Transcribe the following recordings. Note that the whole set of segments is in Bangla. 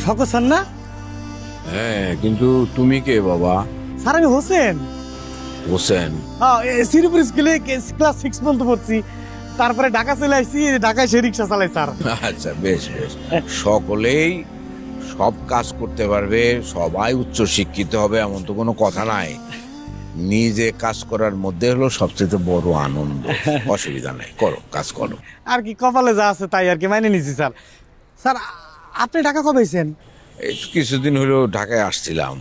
শকত স্যার না? হ্যাঁ, কিন্তু তুমি কে বাবা? স্যার আমি হোসেন। হোসেন? শ্রীপুর স্কুলে ক্লাস 6 পর্যন্ত পড়ছি, তারপরে ঢাকা চলে আসছি, ঢাকায় সে রিক্সা চালাই স্যার। আচ্ছা, বেশ বেশ। সকলেই সব কাজ করতে পারবে, সবাই উচ্চ শিক্ষিত হবে এমন তো কোনো কথা নাই। নিজে কাজ করার মধ্যে হলো সবচেয়ে বড় আনন্দ। অসুবিধা নেই, করো, কাজ করো। আর কি কপালে যা আছে তাই আর কি মাইনে নিছি স্যার। স্যার আপনি ঢাকা কবে আইছেন? এই কিছুদিন হলো ঢাকায় আসছিলাম।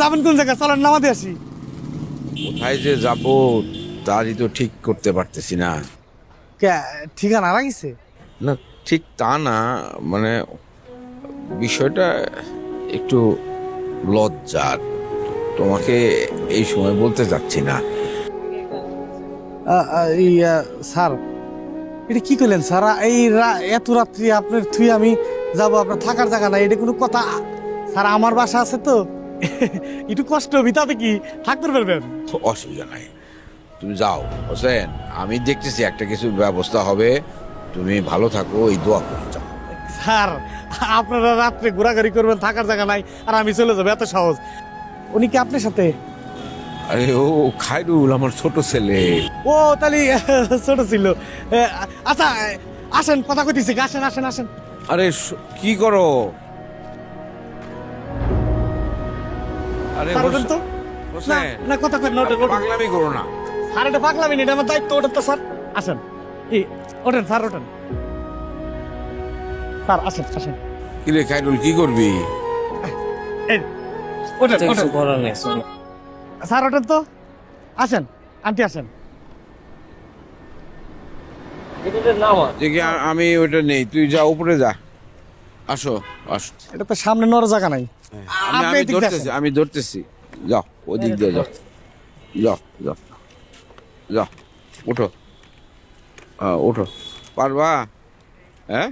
যাবেন কোন জায়গায়? চলেন নামাতে আসি। কোথায় যে যাব তারই তো ঠিক করতে পারতেছি না। ঠিকানা রাখিছে? না, ঠিক তা না, মানে বিষয়টা একটু লজ্জার, তোমাকে এই সময় বলতে যাচ্ছি না। স্যার এটা কি করলেন স্যার? এই এত রাত্রি আপনার থুই আমি যাব, আপনার থাকার জায়গা নাই, এটা কোনো কথা? স্যার আমার বাসা আছে তো, একটু কষ্ট হবে, তাতে কি থাকতে পারবেন? অসুবিধা নাই, তুমি যাও হোসেন, আমি দেখতেছি একটা কিছু ব্যবস্থা হবে। তুমি ভালো থাকো, এই দোয়া করে যাও। স্যার আপনারা রাত্রে ঘোরাঘুরি করবেন, থাকার জায়গা নাই, আর আমি চলে যাবো, এত সহজ? উনি কি আপনার সাথে? আরে ও খায়রুল, আমার ছোট ছেলে। ও তাহলে ছোট ছিল। আচ্ছা আসেন, কথা কইতেছি, আসেন আসেন আসেন। আরে কি করো? আরে স্যার ওঠেন তো। না হোসেন, না, কথা কই না, ওঠেন ওঠেন। পাগলামি করো না। স্যার এটা পাগলামি না, এটা আমার দায়িত্ব, ওঠেন তো স্যার। আসেন, কি ওঠেন স্যার, ওঠেন স্যার, আসেন আসেন। কি রে খায়রুল, কি করবি? এই, ওঠেন ওঠেন স্যার, ওঠেন তো। আসেন আন্টি, আসেন। যে কি আমি ওটা নেই, তুই যা উপরে যা। আসো আসো। এটা তো সামনে নড়ার জায়গা নাই। আমি আপনি আমি এদিক দিয়ে ধরতেছি, আসেন। আমি ধরতেছি। যাও, ওদিক দিয়ে যাও, যাও যাও যাও, ওঠো। ওঠো, পারবা? হ্যাঁ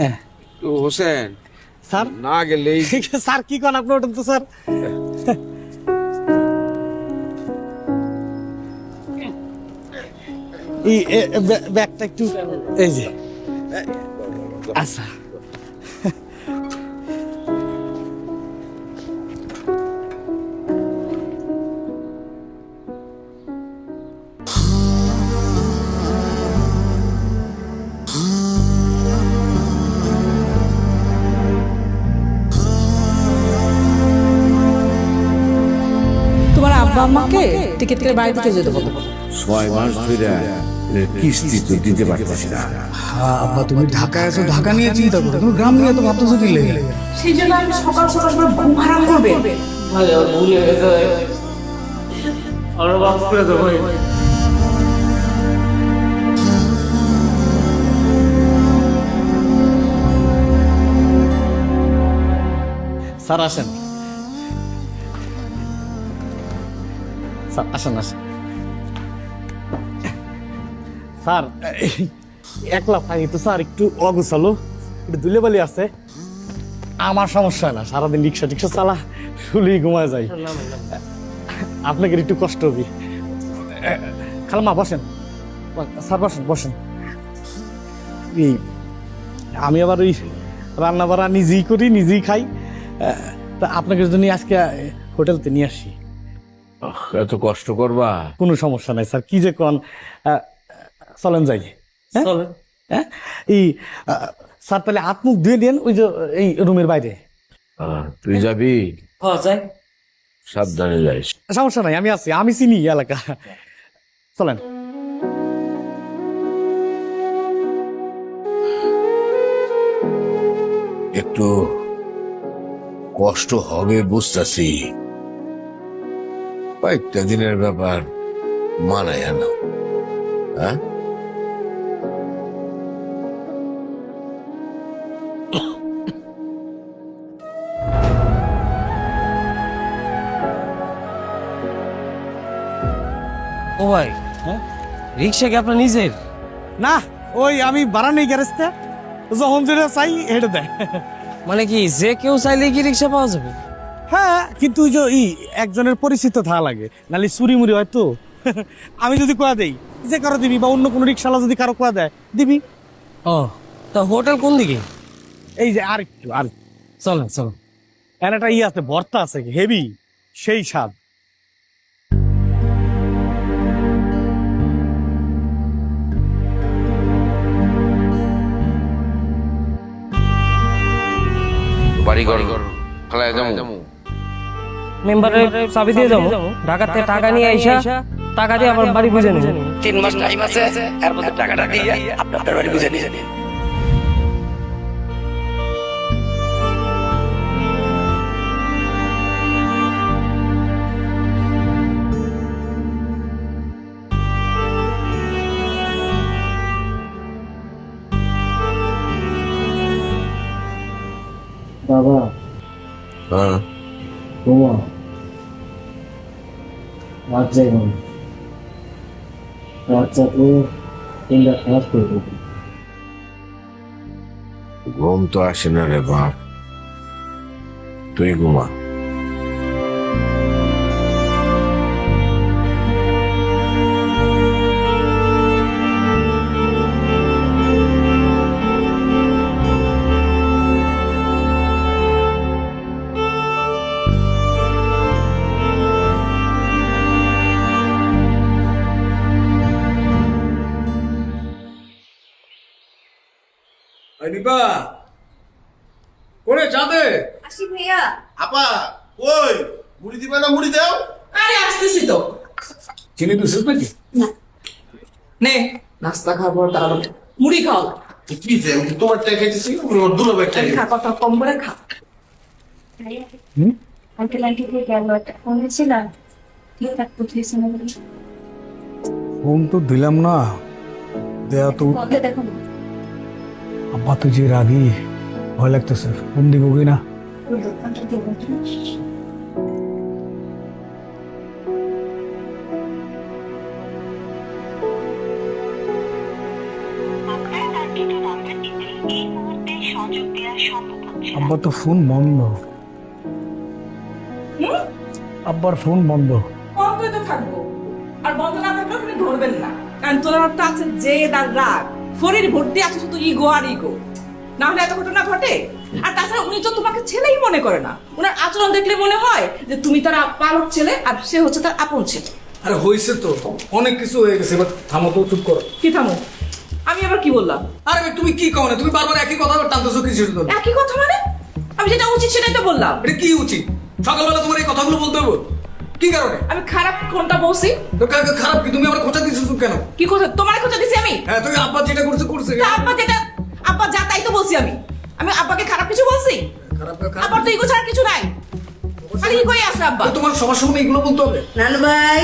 হ্যাঁ। তো হোসেন, স্যার না গেলেই। স্যার কি কন, আপনি ওঠেন তো স্যার। এই ব্যাগটা একটু, এই যে, আচ্ছা। তোমার আব্বা আম্মাকে টিকিট করে বাড়ি থেকে যেতে বলো। 6 মাস ধরে কিস্তি তো দিতে পারতেছি না। আব্বা তুমি ঢাকায় আছো, ঢাকা নিয়ে চিন্তা করো, তুমি গ্রাম নিয়ে তো ভাবতেছো কি লেগে? সেই জন্য আমি সকাল সকাল করে ঘুম হারাম করবে। স্যার আসেন, স্যার আসেন আসেন। স্যার একলা থাকি তো স্যার, একটু অগুছালো, একটু ধুলেবালি আছে। আমার সমস্যা হয় না, সারাদিন রিক্সা টিক্সা চালা, শুলেই ঘুমায় যাই। আপনাকে একটু কষ্ট হবে। খালামা বসেন, স্যার বসেন বসেন। এই আমি আবার ওই রান্না বাড়া নিজেই করি, নিজেই খাই, তা আপনাকে জন্য আজকে হোটেলতে নিয়ে আসি। এত কষ্ট করবা? কোনো সমস্যা নাই স্যার, কি যে কন। চলেন যাই। হ্যাঁ? হ্যাঁ এই স্যার তাহলে হাত মুখ ধুয়ে দেন ওই যে এই রুমের বাইরে। তুই যাবি? সাবধানে যাইস। সমস্যা নাই, আমি আছি, আমি চিনি এই এলাকা। চলেন। একটু কষ্ট হবে বুঝতেছি, কয়েকটা দিনের ব্যাপার, মানায় আনো। হ্যাঁ, ও ভাই, হ্যাঁ? রিক্সা কি আপনার নিজের? না, ওই আমি ভাড়া নেই গ্যারেজটা, যখন যেটা চাই হেঁটে দেয়। মানে কি যে কেউ চাইলে কি রিক্সা পাওয়া যাবে? হ্যাঁ, কিন্তু ওই যে একজনের পরিচিত থাকা লাগে, নাহলে চুরি মুড়ি হয়তো। আমি যদি কোয়া দেই, যে কারো দিবি, বা অন্য কোনো রিক্সাওয়ালা যদি কারো কোয়া দেয় দিবি। ও, তা হোটেল কোন দিকে? এই যে আর চলেন চলেন, এর একটা ই আছে, ভর্তা আছে হেভি, সেই স্বাদ। বাড়িঘর খেলায় যাবো। মেম্বারের চাবি দিয়ে যাবো, ঢাকার থেকে টাকা নিয়ে আইসা টাকা দিয়ে আবার বাড়ি বুঝে নিব। 3 মাস টাইম আছে, এর মধ্যে টাকাটা দিয়ে আপনার বাড়ি বুঝে নিয়ে যাবেন। বাবা হ্যাঁ, তোমা রাত যাইব, রাত যাবো, তিনটা খারাপ করে দেবো। ঘুম তো আসে না রে বাপ, তুই ঘুমা। দীপা করে চাঁদে আসি ভাইয়া। আপা ওই মুড়ি দিবে না, মুড়ি দাও। আরে আসতেছি তো। চিনি দিছিস নাকি? নে নাস্তা খাবো, তাহলে মুড়ি খাও। কি যে আমি তোমার টাকা খাইতেছি, ওর দুলাভাই খাই। খা, কথা কম করে খা। আঙ্কেল আন্টি কে গেল, একটা ফোন দিয়েছিলাম, ঠিকঠাক বুঝেছি না বলে ফোন তো দিলাম না, দেয়া তো বলতে দেখো না। আব্বা তো যে রাগি, ভয় লাগতেছে, ফোন দিব কি না। আঙ্কেল দেবো কি? আব্বার তো ফোন বন্ধ, আব্বার ফোন বন্ধ। বন্ধই তো থাকবো, আর বন্ধ না থাকলেও তুমি ধরবেন না, কারণ তোর একটা আছে জেদ আর রাগ, শরীর ভর্তি আছে শুধু ইগো আর ইগো, না হলে এত ঘটনা ঘটে। আর তাছাড়া উনি তো তোমাকে ছেলেই মনে করে না, ওনার আচরণ দেখলে মনে হয় যে তুমি তার পালক ছেলে আর সে হচ্ছে তার আপন ছেলে। আরে হয়েছে তো, অনেক কিছু হয়ে গেছে, এবার থামো তো, চুপ করো। কি থামো? আমি আবার কি বললাম? আরে ভাই, তুমি কি কও না, তুমি বারবার একই কথা টানতেছো কিছুর জন্য। একই কথা মানে? আমি যেটা উচিত সেটাই তো বললাম। এটা কি উচিত? সকালবেলা তোমার এই কথাগুলো বলতে হবে কি কারণে? আমি খারাপ কোনটা বলছি? তো খারাপ কি? তুমি আমার খোঁচা দিচ্ছ কেন? কি কথা? তোমার খোঁজা দিছি আমি? হ্যাঁ, তুমি আব্বা যেটা করছে করছে। তা আব্বা যা তাই তো বলছি আমি। আমি আব্বাকে খারাপ কিছু বলছি? খারাপ আব্বার তো ইগো ছাড়া কিছু নাই, খালি ইগোই আছে আব্বা। তোমার সবার সামনে এগুলো বলতে হবে? নানু ভাই,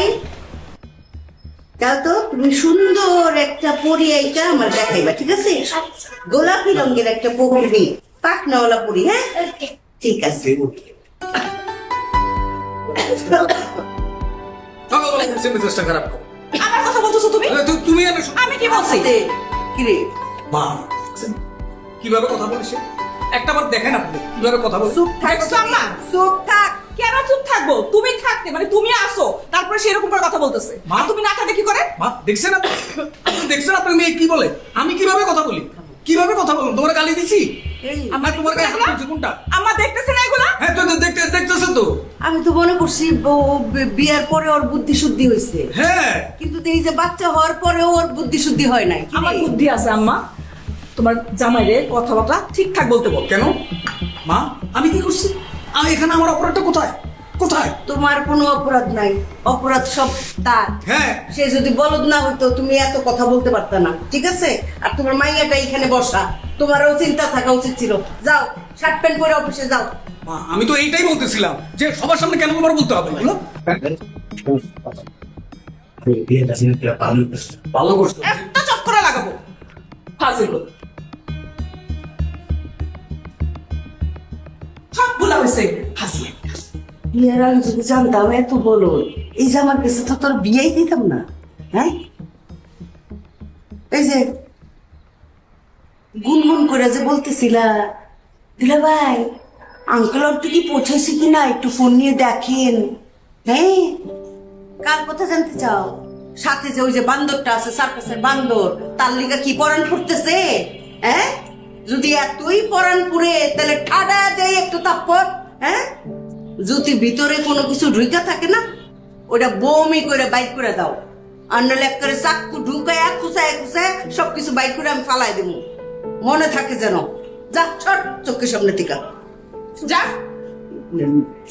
যাও তো, তুমি সুন্দর একটা পরি এইটা আমার দেখাইবা, ঠিক আছে? গোলাপি রঙের একটা পরি, পাখনাওয়ালা পরি। হ্যাঁ, ঠিক আছে। সকালবেলা করছে মেজাজটা খারাপ করো। আমার কথা বলতেছো তুমি? তুমি আমি কি বলছি? কিরে মা কিভাবে কথা বলেছে একটা বার দেখেন আপনি কিভাবে কথা বলছে। চুপ থাক দেখছো আম্মা? চুপ থাক। কেন চুপ থাকবো? তুমি থাকতে মানে তুমি আসো, তারপরে সেরকম করে কথা বলতেছে। মা? আর তুমি না থাকলে কি করে? মা দেখছেন আপনি? আপনি দেখছেন আপনার মেয়ে কি বলে? আমি কিভাবে কথা বলি, কিভাবে কথা বলুন? তোমার গালি দিছি? আমার তোমার গায়ে হাত দিয়েছে কোনটা? আম্মা দেখতেছে না এগুলা? হ্যাঁ তো দেখতেছে তো। আমি তো মনে করছি বিয়ার পরে ওর বুদ্ধি শুদ্ধি হয়েছে, হ্যাঁ কিন্তু এই যে বাচ্চা হওয়ার পরে ওর বুদ্ধি শুদ্ধি হয় নাই। কি রে? আমার বুদ্ধি আছে আম্মা, তোমার জামাইরে কথাবার্তা ঠিকঠাক বলতে বল। কেন মা? আমি কি করছি? আমি এখানে আমার অপরাধটা কোথায় কোথায়? তোমার কোনো অপরাধ নাই, অপরাধ সব তার। হ্যাঁ সে যদি বলদ না হইতো তুমি এত কথা বলতে পারত না, ঠিক আছে? আর তোমার মাইয়াটা এখানে বসা, তোমারও চিন্তা থাকা উচিত ছিল। যাও, শার্ট প্যান্ট পরে অফিসে যাও। মা, আমি তো এইটাই বলতেছিলাম যে সবার সামনে কেন তোমার বলতে হবে এগুলো? ভালো করছো। একটা চক্করে লাগাবো ফাজিল। সব ভুলা হয়েছে ফাজিল। বিয়ের আগে যদি জানতাম এত বলো, এই যে আমার কাছে তো তোর বিয়েই দিতাম না। হ্যাঁ, এই যে গুনগুন করে যে বলতেছিলা, দিলা ভাই আঙ্কেল একটু কি পৌঁছেছি কিনা একটু ফোন নিয়ে দেখেন। হ্যাঁ, কার কথা জানতে চাও? সাথে যে ওই যে বান্দরটা আছে, সার্কাসের বান্দর, তার লিগা কি পরাণ ফুটতেছে? হ্যাঁ, যদি এতই পরাণ পুরে তাহলে ঠাডা দেয় একটু তাপ্পর, হ্যাঁ? যদি ভিতরে কোনো কিছু ঢুকা থাকে না, ওটা বমি করে বাইক করে দাও। আর নাহলে এক করে চাক্কু ঢুকায় খুসায় খুসায় সবকিছু বাইক করে আমি ফালাই দেবো। মনে থাকে যেন। যা ছট চোখের সামনে টিকা যা।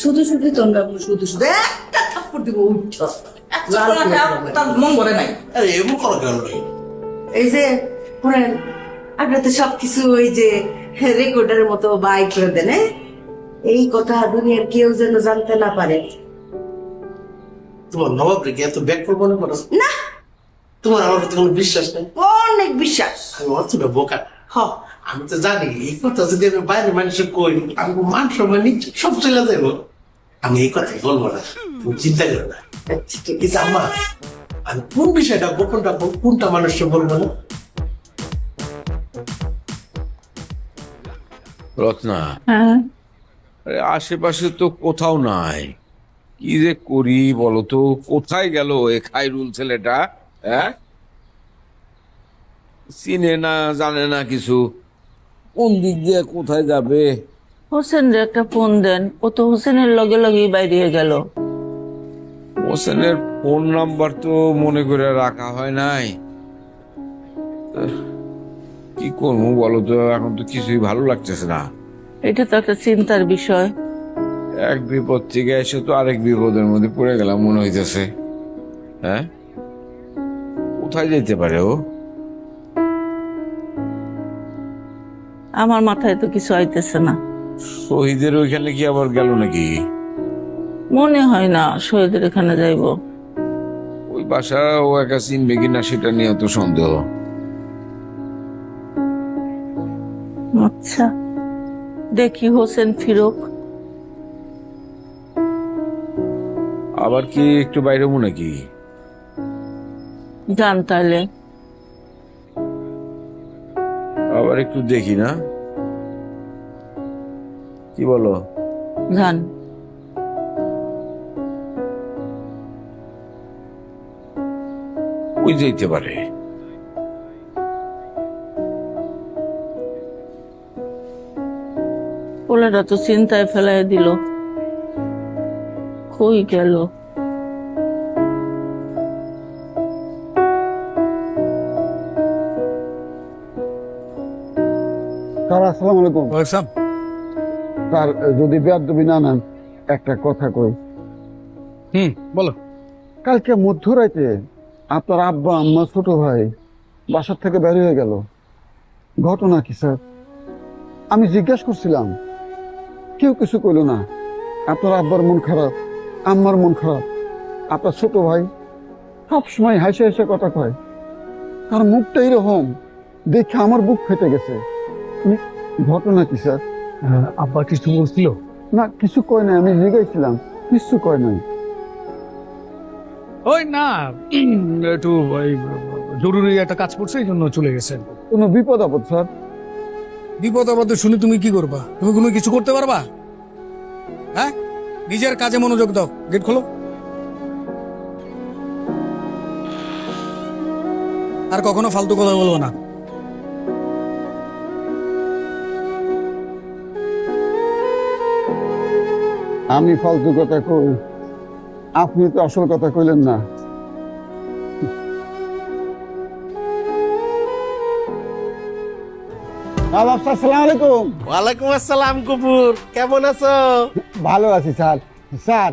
শুধু শুধু তোমরা শুধু শুধু একটা থাপ্পড় দিব। উঠছ তার মন ভরে নাই। আরে এমন করো কেন রে? এই যে শুনেন, আপনার তো সবকিছু ওই যে রেকর্ডের মতো বাইক করে দেন, হ্যাঁ? এই কথা দুনিয়ার কেউ যেন জানতে না পারে। তোমার নবাব রেখে এত ব্যাকফল মনে করো না, তোমার আমার প্রতি কোনো বিশ্বাস নেই। অনেক বিশ্বাস। আমি অতটা বোকা না। আমি তো জানি এই কথা যদি আমি বাইরে মানুষের কই, আমি মান সম্মান সব চলে যাইব। আমি এই কথাই বলবো না, তুমি চিন্তা করো না। কিন্তু আমার আমি কোন বিষয়টা গোপন রাখবো, কোনটা মানুষকে বলবো না। রত্না, আরে আশেপাশে তো কোথাও নাই, কি যে করি বলো তো? কোথায় গেল এ খাইরুল ছেলেটা? হ্যাঁ, চিনে না জানে না কিছু, কোন দিক দিয়ে কোথায় যাবে? হোসেন রে একটা ফোন দেন, ও তো হোসেনের লগে লগেই বাইরে গেল। হোসেনের ফোন নাম্বার তো মনে করে রাখা হয় নাই। কি করবো বলো তো, এখন তো কিছুই ভালো লাগতেছে না। এটা তো একটা চিন্তার বিষয়। এক বিপদ থেকে এসে তো আরেক বিপদের মধ্যে পড়ে গেলাম মনে হইতেছে। হ্যাঁ, কোথায় যেতে পারে ও? আমার মাথায় তো কিছু আইতেছে না। শহীদের ওইখানে কি আবার গেল নাকি? মনে হয় না শহীদের এখানে যাইব। ওই বাসা ও একা চিনবে কিনা সেটা নিয়ে তো সন্দেহ। আচ্ছা, দেখি হোসেন ফিরুক। আবার কি একটু বাইরে নাকি? যান তাহলে। আবার একটু দেখি না, কি বলো? যান। ওই যেতে পারে। পোলাটা তো চিন্তায় ফেলাই দিল, কই গেল? স্যার আসসালামু আলাইকুম। স্যার যদি বেয়াদবি না নেন একটা কথা কই। বলো। কালকে মধ্যরাতে আপনার আব্বা আম্মা ছোট ভাই বাসার থেকে বের হয়ে গেল। ঘটনা কি স্যার? আমি জিজ্ঞেস করছিলাম, কেউ কিছু কইল না। আপনার আব্বার মন খারাপ, আম্মার মন খারাপ। আপনার ছোট ভাই সবসময় হাসে হাসে কথা কয়, তার মুখটা এরকম দেখে আমার বুক ফেটে গেছে। ঘটনা কি স্যার? আব্বা কিছু বলছিল? না, কিছু কয় নাই। আমি জিজ্ঞাসছিলাম, কিছু কয় নাই। ওই না, একটু ওই জরুরি একটা কাজ করছে, এই জন্য চলে গেছে। কোনো বিপদ আপদ স্যার? বিপদ আপদ শুনে তুমি কি করবা? তুমি কোনো কিছু করতে পারবা? হ্যাঁ, নিজের কাজে মনোযোগ দাও। গেট খোলো। আর কখনো ফালতু কথা বলবো না। আমি ফালতু কথা কই, আপনি তো আসল কথা কইলেন না। আসসালামু আলাইকুম। ওয়ালাইকুম আসসালাম কুপুর, কেমন আছো? ভালো আছি স্যার। স্যার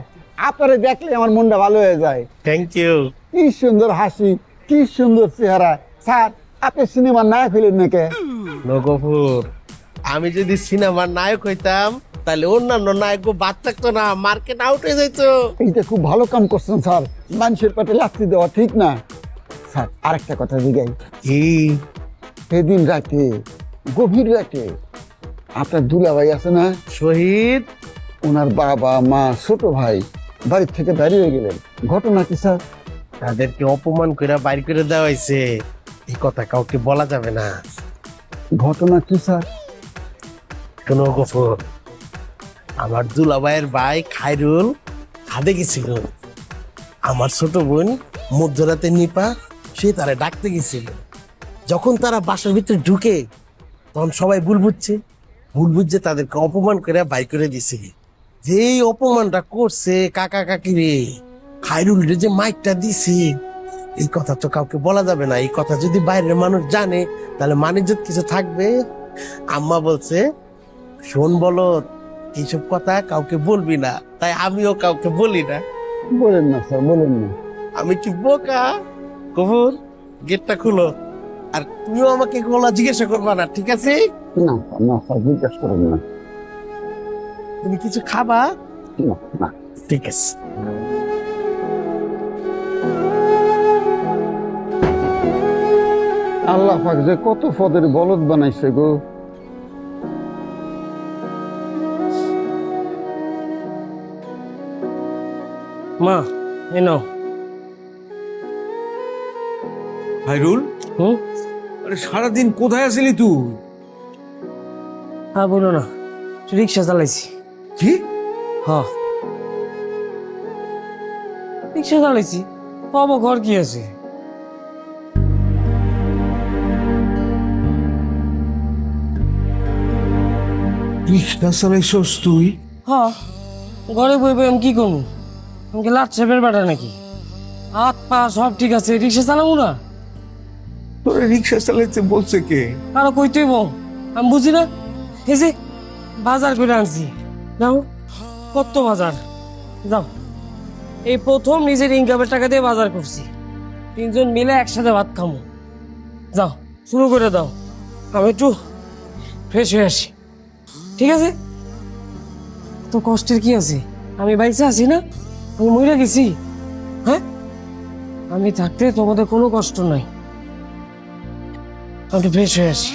আপনারে দেখলে আমার মনটা ভালো হয়ে যায়। Thank you. কি সুন্দর হাসি, কি সুন্দর চেহারা। স্যার আপনি সিনেমার নায়ক হইলেন নাকি? নগপুর, আমি যদি সিনেমার নায়ক হইতাম তাহলে অন্যান্য নায়ক বাদ থাকতো না, মার্কেট আউট হয়ে যাইতো। এইটা খুব ভালো কাম করছেন স্যার। মানুষের পেটে লাথি দেওয়া ঠিক না। স্যার আরেকটা কথা জিগাই। কি? সেদিন রাতে, গভীর রাতে আপনার দুলাভাই আছে না শহীদ, ওনার বাবা মা ছোট ভাই বাড়ির থেকে বেরিয়ে হয়ে গেলেন। ঘটনা কি স্যার? তাদেরকে অপমান করে বাইর করে দেওয়া হয়েছে। এই কথা কাউকে বলা যাবে না। ঘটনা কি স্যার? কোনো গফর, আমার দুলাভাইয়ের ভাই খায়রুল হাদে গেছিল। আমার ছোট বোন মধ্যরাতে নিপা সে তারা ডাকতে গেছিল। যখন তারা বাসার ভিতরে ঢুকে, তখন সবাই ভুল বুঝছে তাদেরকে অপমান করে বাই করে দিছে। যেই অপমানটা করছে কাকা কাকি রে, খায়রুল রে যে মাইকটা দিছে, এই কথা তো কাউকে বলা যাবে না। এই কথা যদি বাইরের মানুষ জানে তাহলে মানিজ্যত কিছু থাকবে। আম্মা বলছে শোন বলো, এইসব কথা কাউকে বলবি না, তাই আমিও কাউকে বলি না। বলেন না স্যার, বলেন না। আমি কি বোকা? কবুর, গেটটা খুলো। আর তুমিও আমাকে গলা জিজ্ঞাসা করবা না, ঠিক আছে? না না স্যার, জিজ্ঞাসা করেন না। তুমি কিছু খাবা? না না। ঠিক আছে। আল্লাহ পাক যে কত পদের বলদ বানাইছে গো। মা এই নাও। হাইরুল, হুম? আরে সারাদিন কোথায় আছিলি তুই? আর বলো না, রিক্সা চালাইছি। কি? হ্যাঁ, রিক্সা চালাইছি। পাবো ঘর কি আছে? রিক্সা চালাইছস তুই? হ্যাঁ, ঘরে বই বই আমি কি করবো? আমাকে লাট সাহেবের বেটা নাকি? হাত পা সব ঠিক আছে, রিক্সা চালাবো না? তোরে রিক্সা চালাইতে বলছে কে? কারো কইতেই বল, আমি বুঝি না। এই যে বাজার করে আনছি, যাও। কত বাজার, যাও। এই প্রথম নিজের ইনকামের টাকা দিয়ে বাজার করছি। 3 জন মিলে একসাথে ভাত খামো। যাও, শুরু করে দাও। আমি একটু ফ্রেশ হয়ে আসি, ঠিক আছে? তো কষ্টের কি আছে? আমি বাইসে আছি না? আমি মরে গেছি? হ্যাঁ, আমি থাকতে তোমাদের কোনো কষ্ট নাই। আমি একটু ফ্রেশ হয়ে আসি।